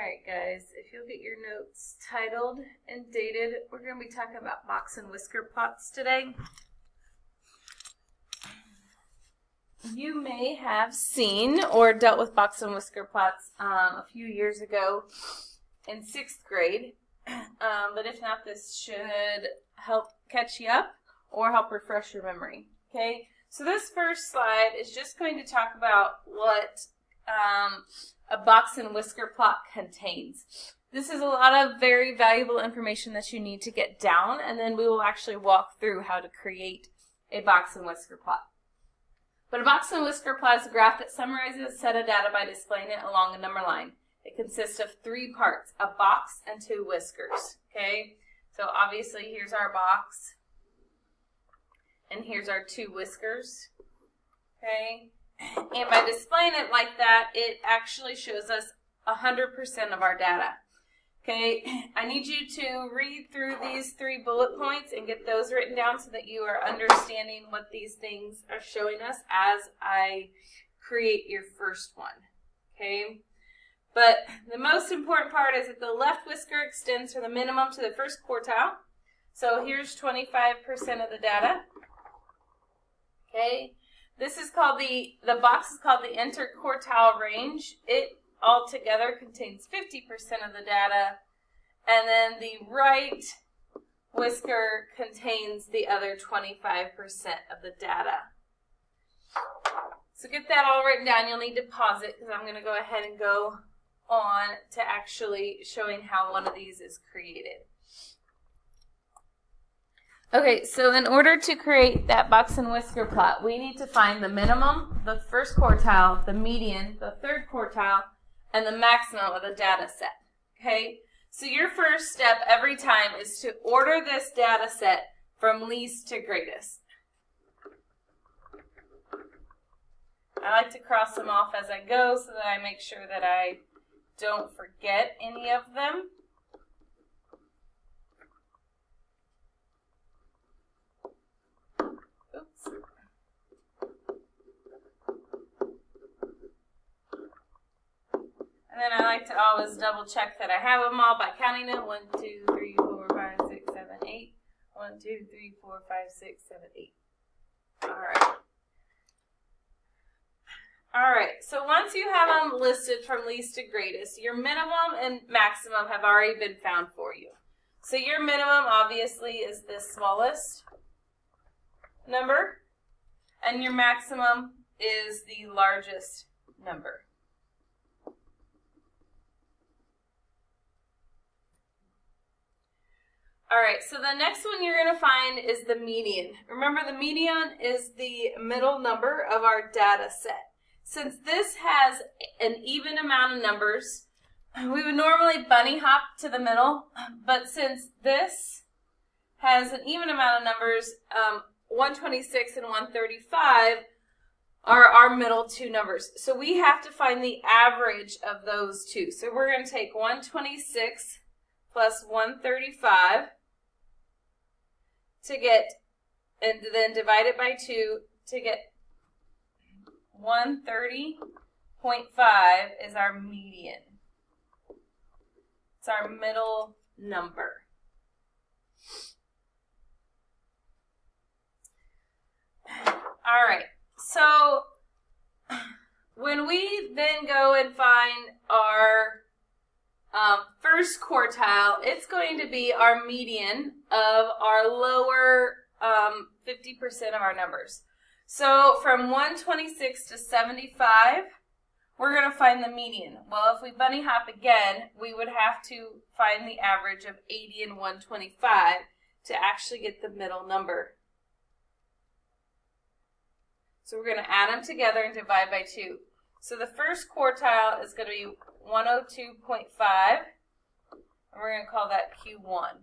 Alright guys, if you'll get your notes titled and dated, we're going to be talking about box and whisker plots today. You may have seen or dealt with box and whisker plots a few years ago in 6th grade, but if not, this should help catch you up or help refresh your memory. Okay, so this first slide is just going to talk about what a box and whisker plot contains. This is a lot of very valuable information that you need to get down, and then we will actually walk through how to create a box and whisker plot. But a box and whisker plot is a graph that summarizes a set of data by displaying it along a number line. It consists of 3 parts, a box and 2 whiskers. Okay, so obviously here's our box, and here's our 2 whiskers. Okay, and by displaying it like that, it actually shows us 100% of our data. Okay, I need you to read through these 3 bullet points and get those written down so that you are understanding what these things are showing us as I create your first one. Okay, but the most important part is that the left whisker extends from the minimum to the first quartile. So here's 25% of the data. Okay, this is called the box is called the interquartile range. It altogether contains 50% of the data, and then the right whisker contains the other 25% of the data. So get that all written down. You'll need to pause it because I'm going to go ahead and go on to actually showing how one of these is created. Okay, so in order to create that box and whisker plot, we need to find the minimum, the first quartile, the median, the third quartile, and the maximum of the data set. Okay, so your first step every time is to order this data set from least to greatest. I like to cross them off as I go so that I make sure that I don't forget any of them. Oops. And then I like to always double check that I have them all by counting them. 1, 2, 3, 4, 5, 6, 7, 8. 1, 2, 3, 4, 5, 6, 7, 8. Alright. Alright, so once you have them listed from least to greatest, your minimum and maximum have already been found for you. So your minimum obviously is the smallest number, and your maximum is the largest number. Alright, so the next one you're going to find is the median. Remember, the median is the middle number of our data set. Since this has an even amount of numbers, we would normally bunny hop to the middle, but since this has an even amount of numbers, 126 and 135 are our middle 2 numbers. So we have to find the average of those 2. So we're going to take 126 plus 135 to get, and then divide it by 2 to get 130.5 is our median. It's our middle number. All right, so when we then go and find our first quartile, it's going to be our median of our lower 50% of our numbers. So from 126 to 75, we're going to find the median. Well, if we bunny hop again, we would have to find the average of 80 and 125 to actually get the middle number. So we're going to add them together and divide by 2. So the first quartile is going to be 102.5, and we're going to call that Q1.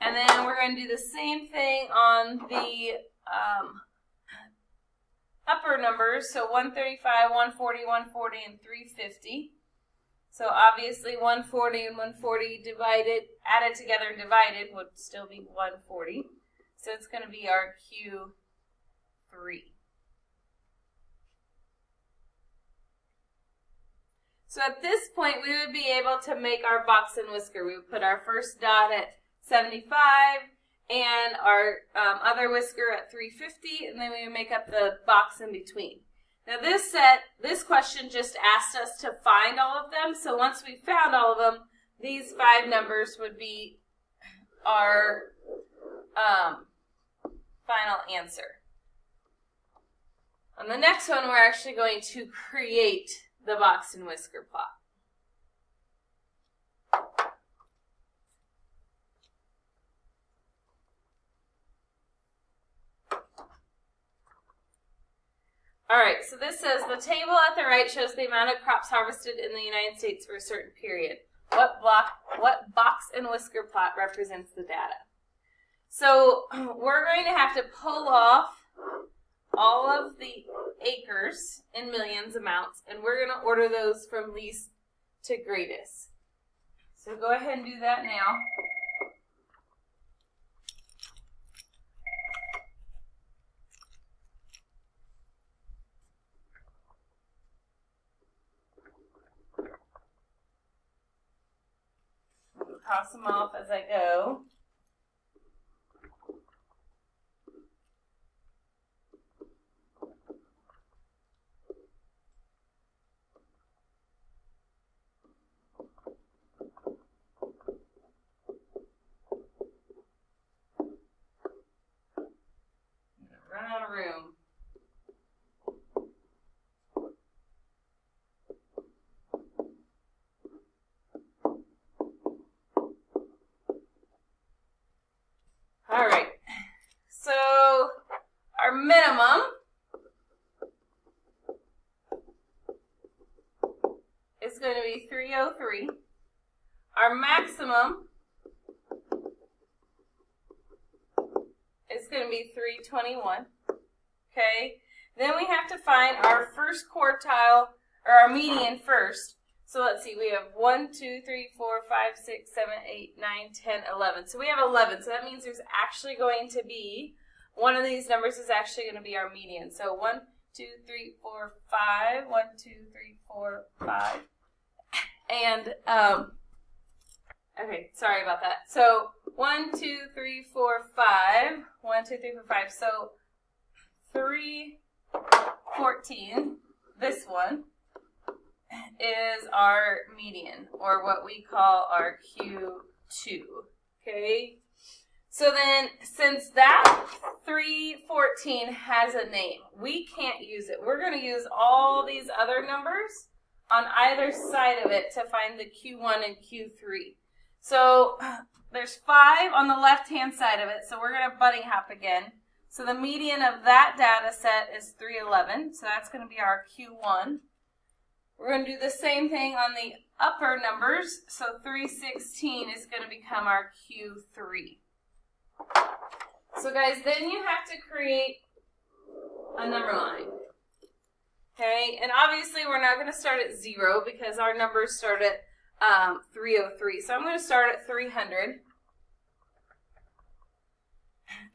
And then we're going to do the same thing on the upper numbers, so 135, 140, 140, and 350. So obviously 140 and 140 added together and divided would still be 140. So it's going to be our Q3. So at this point, we would be able to make our box and whisker. We would put our first dot at 75 and our other whisker at 350, and then we would make up the box in between. Now this question just asked us to find all of them. So once we found all of them, these 5 numbers would be our final answer. On the next one, we're actually going to create the box and whisker plot. All right, so this says the table at the right shows the amount of crops harvested in the United States for a certain period. What box and whisker plot represents the data? So we're going to have to pull off all of the acres in millions amounts, and we're going to order those from least to greatest. So go ahead and do that now. Cross them off as I go. Run out of room. All right, so our minimum is going to be 303. Our maximum is going to be 321. Okay, then we have to find our first quartile, or our median first. So let's see, we have 1, 2, 3, 4, 5, 6, 7, 8, 9, 10, 11. So we have 11. So that means there's actually going to be, one of these numbers is actually going to be our median. So 1, 2, 3, 4, 5. 1, 2, 3, 4, 5. And, okay, sorry about that. So 1, 2, 3, 4, 5. 1, 2, 3, 4, 5. So 314, this one, is our median, or what we call our Q2, okay? So then, since that 314 has a name, we can't use it. We're going to use all these other numbers on either side of it to find the Q1 and Q3. So there's 5 on the left-hand side of it, so we're going to bunny hop again. So the median of that data set is 311, so that's going to be our Q1. We're going to do the same thing on the upper numbers, so 316 is going to become our Q3. So guys, then you have to create a number line. Okay, and obviously we're not going to start at 0 because our numbers start at 303. So I'm going to start at 300.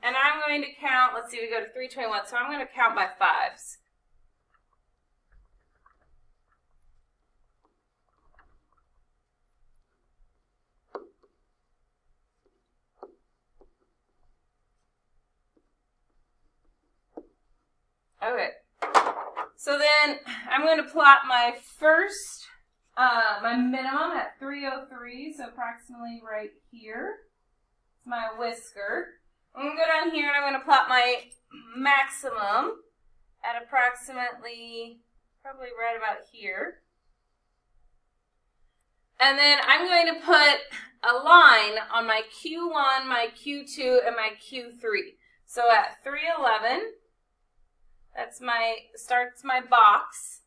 And I'm going to count, let's see, we go to 321, so I'm going to count by 5s. Okay, so then I'm going to plot my first, my minimum at 303, so approximately right here. It's my whisker. I'm going to go down here and I'm going to plot my maximum at approximately, probably right about here. And then I'm going to put a line on my Q1, my Q2, and my Q3. So at 311, that's starts my box.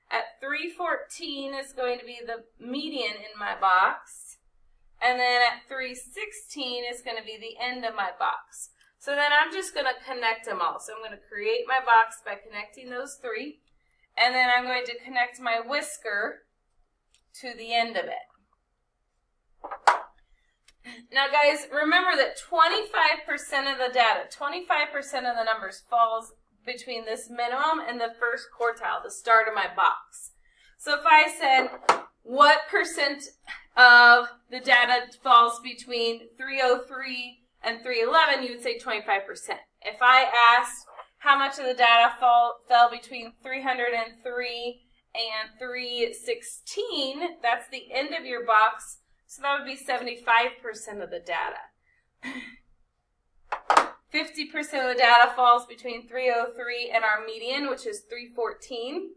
At 314 is going to be the median in my box. And then at 316 is going to be the end of my box. So then I'm just going to connect them all. So I'm going to create my box by connecting those 3. And then I'm going to connect my whisker to the end of it. Now guys, remember that 25% of the data, 25% of the numbers falls between this minimum and the first quartile, the start of my box. So if I said, what percent of the data falls between 303 and 311, you would say 25%. If I asked how much of the data fell between 303 and 316, that's the end of your box, so that would be 75% of the data. 50% of the data falls between 303 and our median, which is 314.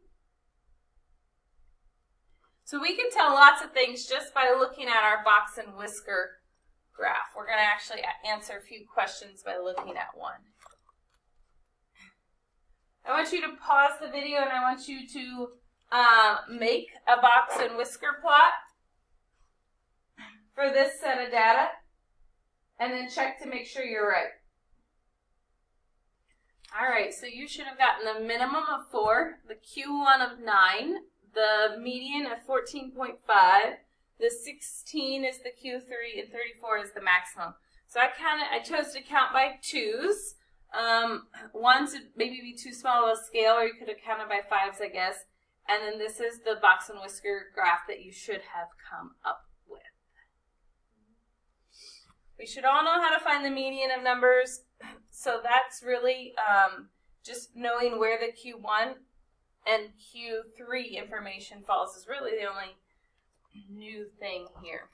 So we can tell lots of things just by looking at our box and whisker graph. We're going to actually answer a few questions by looking at one. I want you to pause the video and I want you to make a box and whisker plot for this set of data and then check to make sure you're right. All right, so you should have gotten the minimum of 4, the Q1 of 9, the median of 14.5, the 16 is the Q3, and 34 is the maximum. So I chose to count by 2s. Ones would maybe be too small of a scale, or you could have counted by 5s, I guess. And then this is the box and whisker graph that you should have come up with. We should all know how to find the median of numbers. So that's really just knowing where the Q1 and Q3 information falls is really the only new thing here.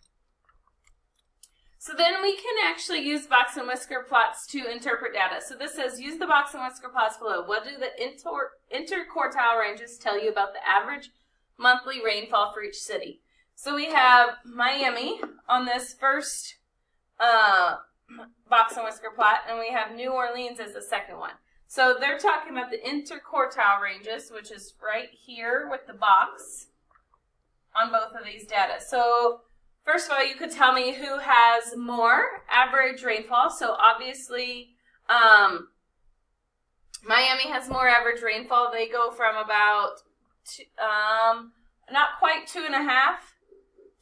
So then we can actually use box and whisker plots to interpret data. So this says, use the box and whisker plots below. What do the interquartile ranges tell you about the average monthly rainfall for each city? So we have Miami on this first box and whisker plot, and we have New Orleans as the second one. So they're talking about the interquartile ranges, which is right here with the box on both of these data. So first of all, you could tell me who has more average rainfall. So obviously, Miami has more average rainfall. They go from about not quite 2.5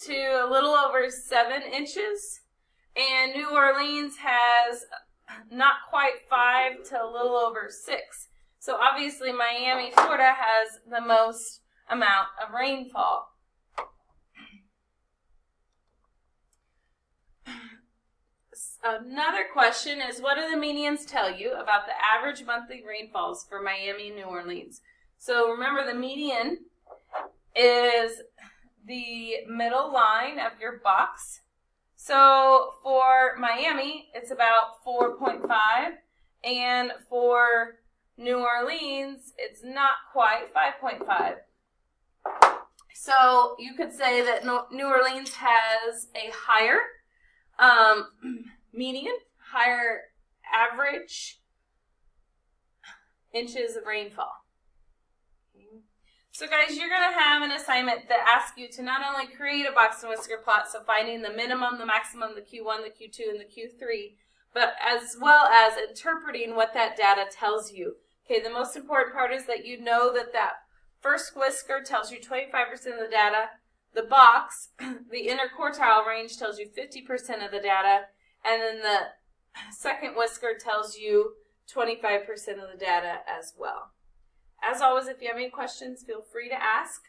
to a little over 7 inches. And New Orleans has not quite 5 to a little over 6. So obviously Miami, Florida has the most amount of rainfall. Another question is, what do the medians tell you about the average monthly rainfalls for Miami and New Orleans? So remember, the median is the middle line of your box. So for Miami, it's about 4.5, and for New Orleans, it's not quite 5.5. So you could say that New Orleans has a higher median, higher average inches of rainfall. So guys, you're going to have an assignment that asks you to not only create a box and whisker plot, so finding the minimum, the maximum, the Q1, the Q2, and the Q3, but as well as interpreting what that data tells you. Okay, the most important part is that you know that that first whisker tells you 25% of the data, the box, the interquartile range tells you 50% of the data, and then the second whisker tells you 25% of the data as well. As always, if you have any questions, feel free to ask.